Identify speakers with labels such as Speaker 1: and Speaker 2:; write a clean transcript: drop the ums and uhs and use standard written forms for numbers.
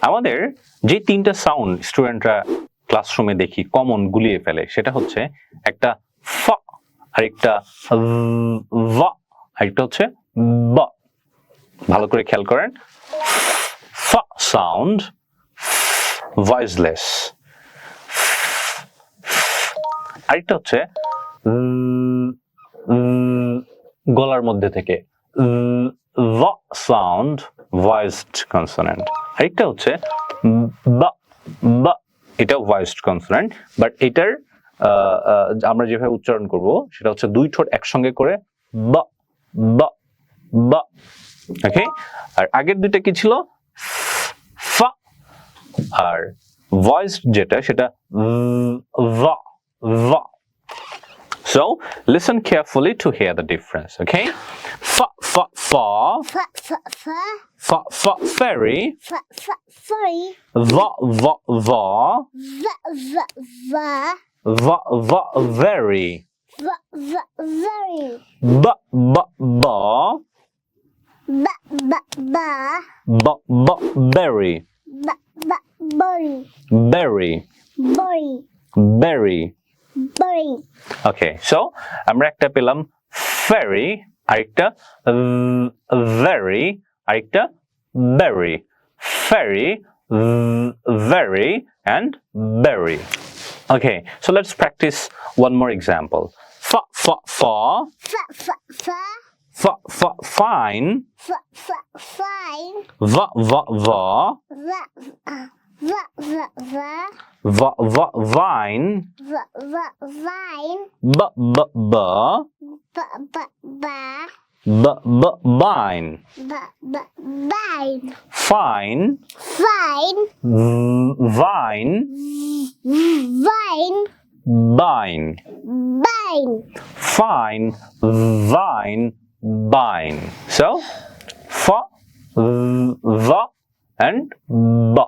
Speaker 1: আমাদের যে তিনটা সাউন্ড স্টুডেন্টরা ক্লাসরুমে দেখি কমন গুলিয়ে ফেলে সেটা হচ্ছে একটা ফ, আরেকটা ভ, আরেকটা হচ্ছে ব। ভালো করে খেয়াল করেন, ফ সাউন্ড ভয়েসলেস, আরেকটা হচ্ছে গলার মধ্যে থেকে, ভ সাউন্ড ভয়েসড কনসোনেন্ট, আরেকটা হচ্ছে ব, ব, এটা ভয়েসড কনসোনেন্ট, বাট এটার আমরা যেভাবে উচ্চারণ করব সেটা হচ্ছে দুই ঠোঁট একসঙ্গে করে ব, ব, ব। ওকে, আর আগের দুইটা কি ছিল, ফ, আর ভয়েসড যেটা সেটা ভ, ভ। So listen carefully to hear the difference. Okay, fa fa fa,
Speaker 2: fa fa fa,
Speaker 1: fa fa fairy,
Speaker 2: fa fa furry,
Speaker 1: va va va,
Speaker 2: va va va,
Speaker 1: va va very,
Speaker 2: va va very,
Speaker 1: ba ba ba,
Speaker 2: ba ba ba,
Speaker 1: ba ba berry,
Speaker 2: ba ba berry,
Speaker 1: berry,
Speaker 2: berry,
Speaker 1: berry.
Speaker 2: berry.
Speaker 1: Okay, so আমরা একটা পেলাম fairy, আরেকটা very, আরেকটা berry, fairy, very, and berry. Okay, so let's practice one more example. Fa fa fa,
Speaker 2: Fa fa fa,
Speaker 1: fa fa fine,
Speaker 2: fa fa fine,
Speaker 1: va va va,
Speaker 2: va va va va,
Speaker 1: va va vine,
Speaker 2: va va vine,
Speaker 1: ba ba ba,
Speaker 2: ba ba ba,
Speaker 1: ba ba bine,
Speaker 2: ba ba vine,
Speaker 1: fine,
Speaker 2: fine,
Speaker 1: vine,
Speaker 2: vine,
Speaker 1: bine,
Speaker 2: vine.
Speaker 1: fine, vine, bine. So fa, va, and ba.